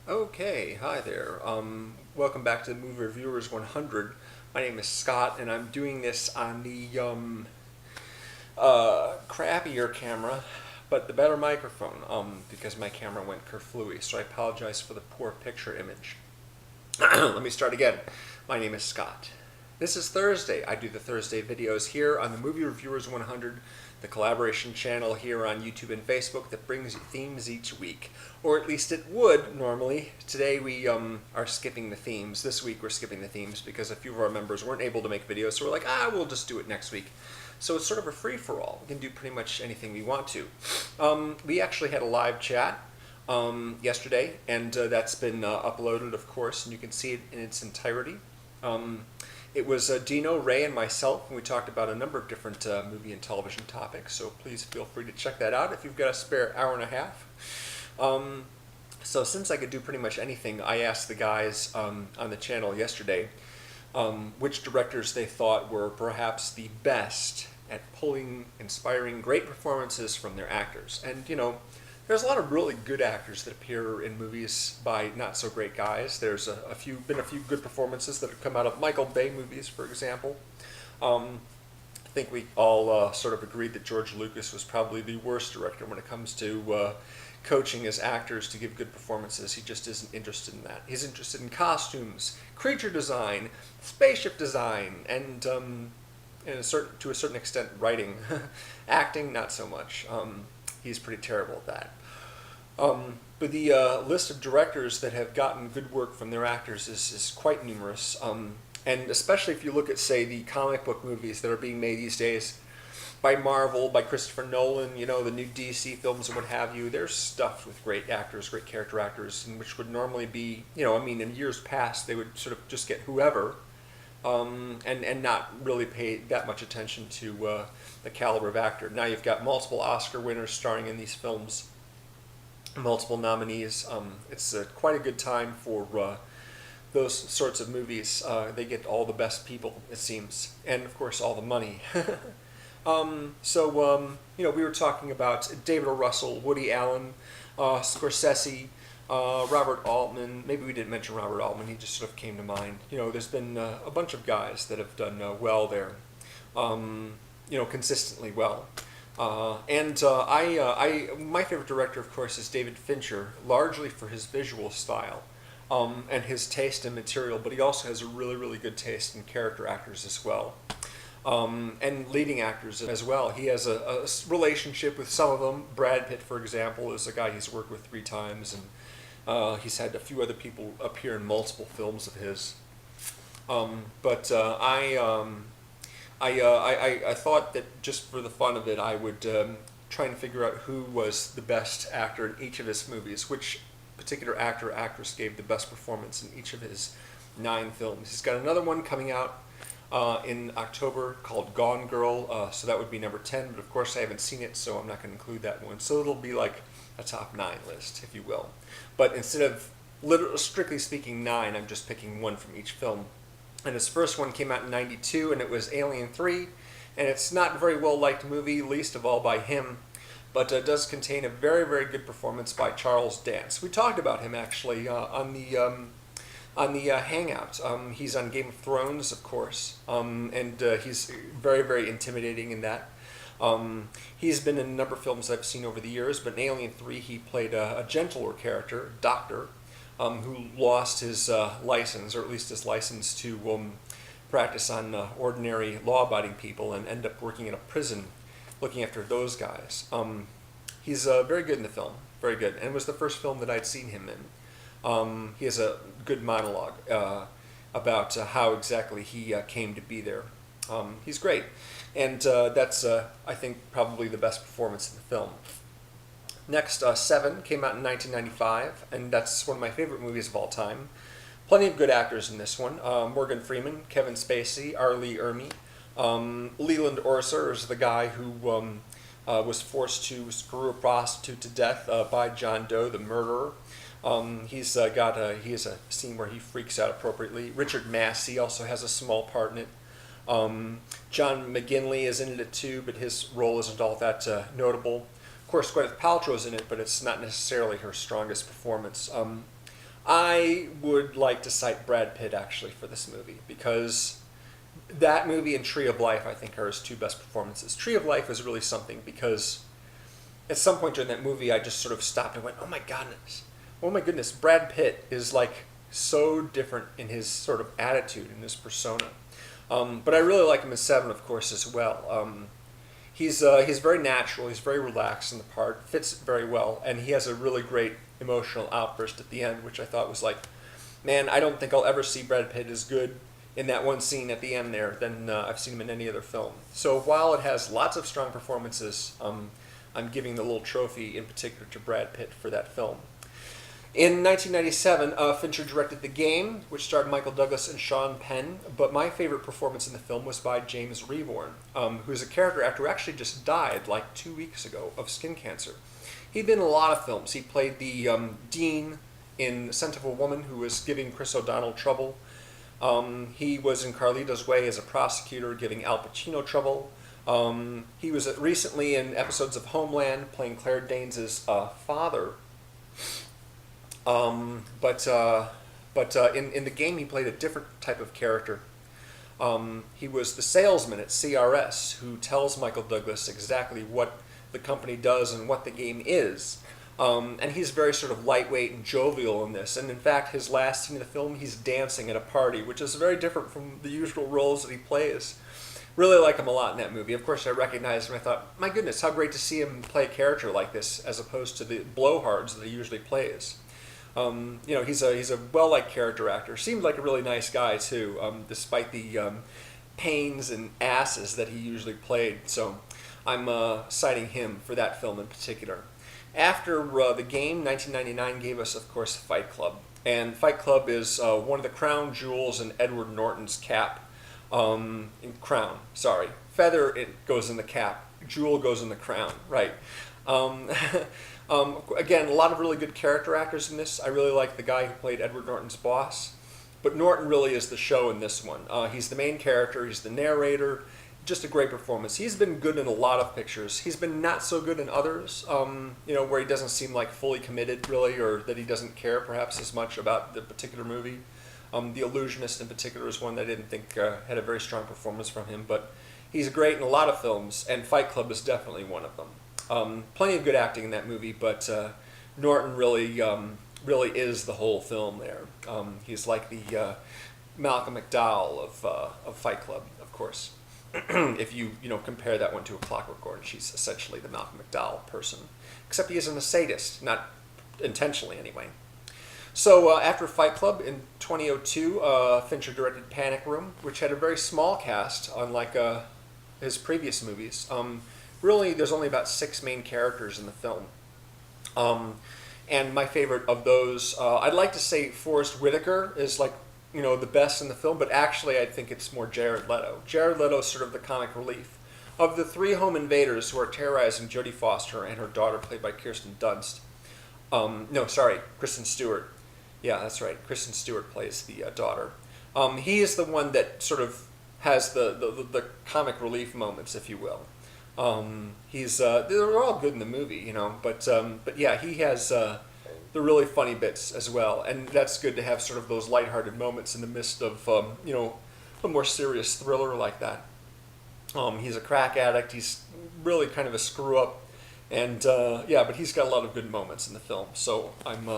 Okay, hi there. Welcome back to the Movie Reviewers 100. My name is Scott, and I'm doing this on the crappier camera, but the better microphone, because my camera went kerflooey, so I apologize for the poor picture image. Let me start again. My name is Scott. This is Thursday. I do the Thursday videos here on the Movie Reviewers 100, the collaboration channel here on YouTube and Facebook that brings you themes each week. Or at least it would normally. Today we are skipping the themes. This week we're skipping the themes because a few of our members weren't able to make videos, so we're like, we'll just do it next week. So it's sort of a free-for-all. We can do pretty much anything we want to. We actually had a live chat yesterday, and that's been uploaded, of course, and you can see it in its entirety. It was Dino, Ray, and myself, and we talked about a number of different movie and television topics, so please feel free to check that out if you've got a spare hour and a half. So since I could do pretty much anything, I asked the guys on the channel yesterday which directors they thought were perhaps the best at pulling inspiring great performances from their actors. And, you know, there's a lot of really good actors that appear in movies by not-so-great guys. There's been a few good performances that have come out of Michael Bay movies, for example. I think we all sort of agreed that George Lucas was probably the worst director when it comes to coaching his actors to give good performances. He just isn't interested in that. He's interested in costumes, creature design, spaceship design, and to a certain extent, writing. Acting, not so much. He's pretty terrible at that. But the list of directors that have gotten good work from their actors is quite numerous. And especially if you look at, say, the comic book movies that are being made these days by Marvel, by Christopher Nolan, you know, the new DC films and what have you, they're stuffed with great actors, great character actors, and which would normally be, you know, I mean, in years past, they would sort of just get whoever, and not really pay that much attention to the caliber of actor. Now you've got multiple Oscar winners starring in these films, multiple nominees. It's quite a good time for those sorts of movies. They get all the best people, it seems, and of course all the money. You know, we were talking about David O. Russell, Woody Allen, Scorsese, Robert Altman. Maybe we didn't mention Robert Altman. He just sort of came to mind. You know, there's been a bunch of guys that have done well there. You know, consistently well. My favorite director, of course, is David Fincher, largely for his visual style and his taste in material, but he also has a really, really good taste in character actors as well. And leading actors as well. He has a relationship with some of them. Brad Pitt, for example, is a guy he's worked with 3 times, and he's had a few other people appear in multiple films of his. I thought that just for the fun of it, I would try and figure out who was the best actor in each of his movies, which particular actor or actress gave the best performance in each of his 9 films. He's got another one coming out in October called Gone Girl, so that would be number 10, but of course I haven't seen it, so I'm not going to include that one. So it'll be like a top 9 list, if you will. But instead of, strictly speaking, 9, I'm just picking one from each film. And his first one came out in '92, and it was Alien 3, and it's not a very well-liked movie, least of all by him, but does contain a very, very good performance by Charles Dance. We talked about him, actually, on the Hangout. He's on Game of Thrones, of course, and he's very, very intimidating in that. He's been in a number of films I've seen over the years, but in Alien 3 he played a gentler character, Doctor, who lost his license, or at least his license to practice on ordinary law-abiding people, and end up working in a prison looking after those guys. He's very good in the film, very good, and it was the first film that I'd seen him in. He has a good monologue about how exactly he came to be there. He's great, and that's, I think, probably the best performance in the film. Next, Seven came out in 1995, and that's one of my favorite movies of all time. Plenty of good actors in this one. Morgan Freeman, Kevin Spacey, R. Lee Ermey. Leland Orser is the guy who was forced to screw a prostitute to death by John Doe, the murderer. He has a scene where he freaks out appropriately. Richard Massey also has a small part in it. John McGinley is in it too, but his role isn't all that notable. Of course, Gwyneth Paltrow's in it, but it's not necessarily her strongest performance. I would like to cite Brad Pitt actually for this movie, because that movie and Tree of Life I think are his two best performances. Tree of Life is really something because at some point during that movie I just sort of stopped and went, oh my goodness, Brad Pitt is like so different in his sort of attitude and his persona. But I really like him in Seven, of course, as well. He's very natural, he's very relaxed in the part, fits very well, and he has a really great emotional outburst at the end, which I thought was like, man, I don't think I'll ever see Brad Pitt as good in that one scene at the end there than I've seen him in any other film. So while it has lots of strong performances, I'm giving the little trophy in particular to Brad Pitt for that film. In 1997, Fincher directed The Game, which starred Michael Douglas and Sean Penn, but my favorite performance in the film was by James Reborn, who's a character actor who actually just died like 2 weeks ago of skin cancer. He'd been in a lot of films. He played the Dean in Scent of a Woman, who was giving Chris O'Donnell trouble. He was in Carlito's Way as a prosecutor giving Al Pacino trouble. He was recently in episodes of Homeland playing Claire Danes' father. But in The Game he played a different type of character. He was the salesman at CRS who tells Michael Douglas exactly what the company does and what the game is. And he's very sort of lightweight and jovial in this. And in fact, his last scene in the film, he's dancing at a party, which is very different from the usual roles that he plays. Really like him a lot in that movie. Of course, I recognized him. I thought, my goodness, how great to see him play a character like this as opposed to the blowhards that he usually plays. He's a well-liked character actor. Seems like a really nice guy too, despite the pains and asses that he usually played. So I'm citing him for that film in particular. After The Game, 1999 gave us, of course, Fight Club. And Fight Club is one of the crown jewels in Edward Norton's cap. Feather, it goes in the cap. Jewel goes in the crown, right. Again, a lot of really good character actors in this. I really like the guy who played Edward Norton's boss. But Norton really is the show in this one. He's the main character, he's the narrator. Just a great performance. He's been good in a lot of pictures. He's been not so good in others, where he doesn't seem like fully committed, really, or that he doesn't care perhaps as much about the particular movie. The Illusionist in particular is one that I didn't think had a very strong performance from him, but he's great in a lot of films, and Fight Club is definitely one of them. Plenty of good acting in that movie, but Norton really is the whole film there. He's like the Malcolm McDowell of Fight Club, of course. If you compare that one to A Clockwork Orange, she's essentially the Malcolm McDowell person, except he isn't a sadist, not intentionally anyway. So after Fight Club in 2002, Fincher directed Panic Room, which had a very small cast, unlike his previous movies. Really, there's only about 6 main characters in the film. And my favorite of those, I'd like to say Forrest Whitaker is like the best in the film, but actually I think it's more Jared Leto. Jared Leto is sort of the comic relief. Of the 3 home invaders who are terrorizing Jodie Foster and her daughter, played by Kristen Dunst. Kristen Stewart. Yeah, that's right. Kristen Stewart plays the daughter. He is the one that sort of has the comic relief moments, if you will. They're all good in the movie, but yeah, he has the really funny bits as well, and that's good to have sort of those lighthearted moments in the midst of a more serious thriller like that. He's a crack addict. He's really kind of a screw up, and but he's got a lot of good moments in the film. So I'm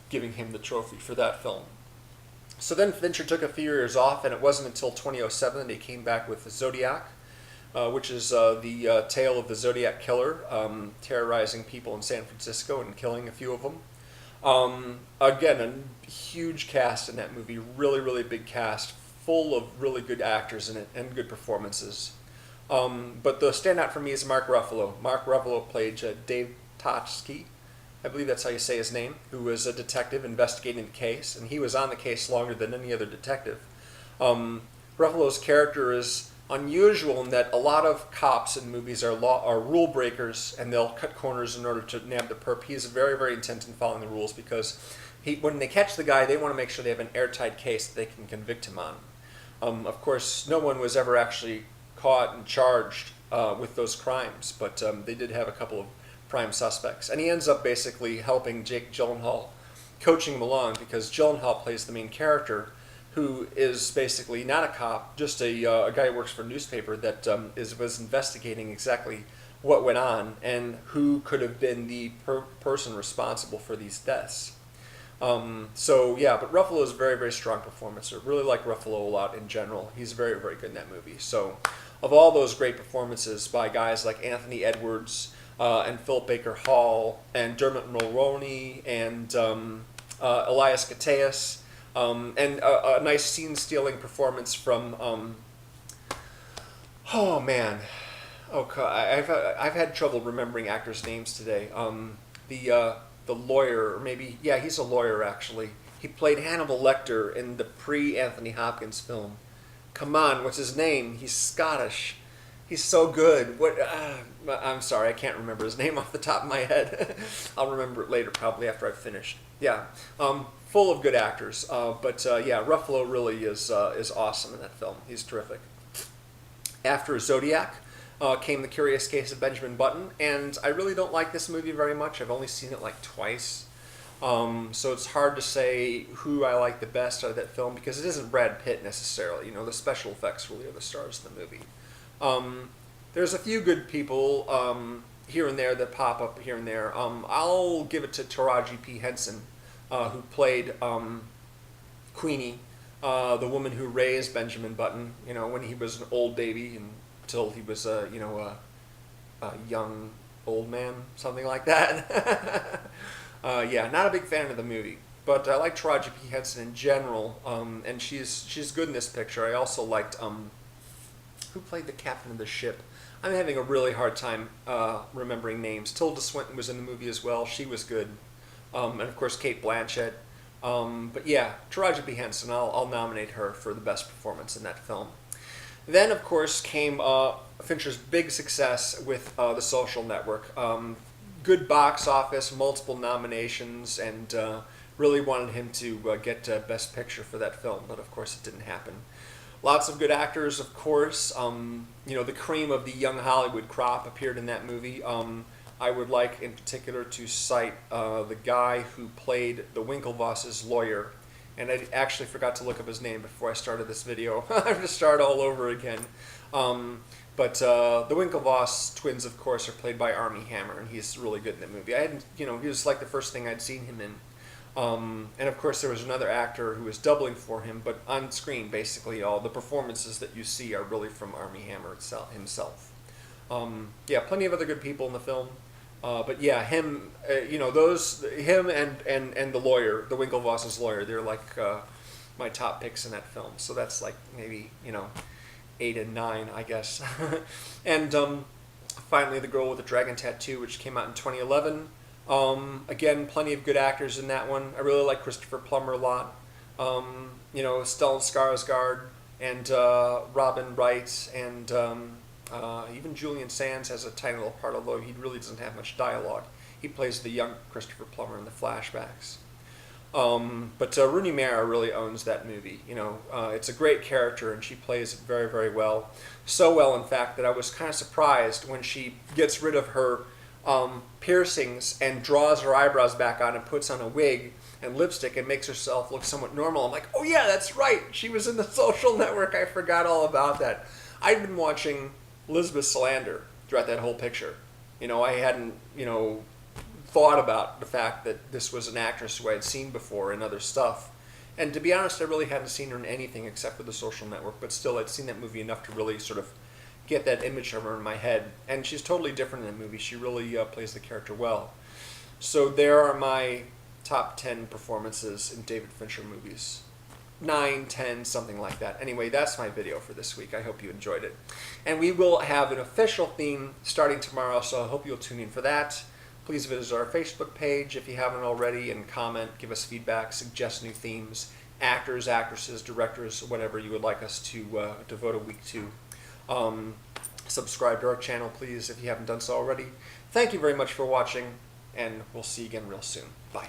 giving him the trophy for that film. So then Fincher took a few years off, and it wasn't until 2007 that he came back with Zodiac, which is the tale of the Zodiac killer terrorizing people in San Francisco and killing a few of them. Again, a huge cast in that movie, really, really big cast, full of really good actors in it and good performances. But the standout for me is Mark Ruffalo. Mark Ruffalo played Dave Totsky, I believe that's how you say his name, who was a detective investigating the case, and he was on the case longer than any other detective. Ruffalo's character is unusual in that a lot of cops in movies are rule breakers, and they'll cut corners in order to nab the perp. He is very, very intent in following the rules because when they catch the guy, they want to make sure they have an airtight case that they can convict him on. Of course, no one was ever actually caught and charged with those crimes, but they did have a couple of prime suspects. And he ends up basically helping Jake Gyllenhaal coaching him along, because Gyllenhaal plays the main character, who is basically not a cop, just a guy who works for a newspaper that was investigating exactly what went on and who could have been the person responsible for these deaths. So yeah, but Ruffalo is a very, very strong performance. I really like Ruffalo a lot in general. He's very, very good in that movie. So of all those great performances by guys like Anthony Edwards and Philip Baker Hall and Dermot Mulroney and Elias Koteas, and a nice scene-stealing performance from oh man, I've had trouble remembering actors' names today. The lawyer, or maybe, yeah, he's a lawyer actually. He played Hannibal Lecter in the pre-Anthony Hopkins film. Come on, what's his name? He's Scottish. He's so good. What? I'm sorry, I can't remember his name off the top of my head. I'll remember it later, probably after I've finished. Yeah, full of good actors. Yeah, Ruffalo really is awesome in that film. He's terrific. After Zodiac came The Curious Case of Benjamin Button, and I really don't like this movie very much. I've only seen it like twice. So it's hard to say who I like the best out of that film, because it isn't Brad Pitt necessarily. You know, the special effects really are the stars of the movie. There's a few good people here and there that pop up here and there. I'll give it to Taraji P. Henson, who played Queenie, the woman who raised Benjamin Button, you know, when he was an old baby until he was a young old man, something like that. Yeah, not a big fan of the movie, but I like Taraji P. Henson in general, and she's good in this picture. I also liked who played the captain of the ship. I'm having a really hard time remembering names. Tilda Swinton was in the movie as well. She was good, and of course Cate Blanchett. But yeah, Taraji P. Henson. I'll nominate her for the best performance in that film. Then, of course, came Fincher's big success with The Social Network. Good box office, multiple nominations, and really wanted him to get Best Picture for that film, but of course it didn't happen. Lots of good actors, of course. You know, the cream of the young Hollywood crop appeared in that movie. I would like, in particular, to cite the guy who played the Winklevoss's lawyer. And I actually forgot to look up his name before I started this video. I have to start all over again. But the Winklevoss twins, of course, are played by Armie Hammer, and he's really good in the movie. I hadn't, you know, he was like the first thing I'd seen him in. And of course, there was another actor who was doubling for him, but on screen, basically, all the performances that you see are really from Armie Hammer himself. Yeah, plenty of other good people in the film. But yeah, him, you know, him and the lawyer, the Winklevoss's lawyer, they're like my top picks in that film. So that's like maybe, you know, 8 and 9, I guess. And finally, The Girl with the Dragon Tattoo, which came out in 2011. Again, plenty of good actors in that one. I really like Christopher Plummer a lot. You know, Stellan Skarsgård and Robin Wright, and even Julian Sands has a tiny little part, although he really doesn't have much dialogue. He plays the young Christopher Plummer in the flashbacks. But Rooney Mara really owns that movie. You know, it's a great character, and she plays it very, very well. So well, in fact, that I was kind of surprised when she gets rid of her piercings and draws her eyebrows back on and puts on a wig and lipstick and makes herself look somewhat normal. I'm like, oh yeah, that's right. She was in The Social Network. I forgot all about that. I'd been watching Elizabeth Salander throughout that whole picture. You know, I hadn't, you know, thought about the fact that this was an actress who I had seen before in other stuff. And to be honest, I really hadn't seen her in anything except for The Social Network, but still I'd seen that movie enough to really sort of get that image of her in my head. And she's totally different in the movie. She really plays the character well. So there are my top 10 performances in David Fincher movies. 9, 10, something like that. Anyway, that's my video for this week. I hope you enjoyed it. And we will have an official theme starting tomorrow, so I hope you'll tune in for that. Please visit our Facebook page if you haven't already, and comment, give us feedback, suggest new themes, actors, actresses, directors, whatever you would like us to devote a week to. Subscribe to our channel, please, if you haven't done so already. Thank you very much for watching, and we'll see you again real soon. Bye.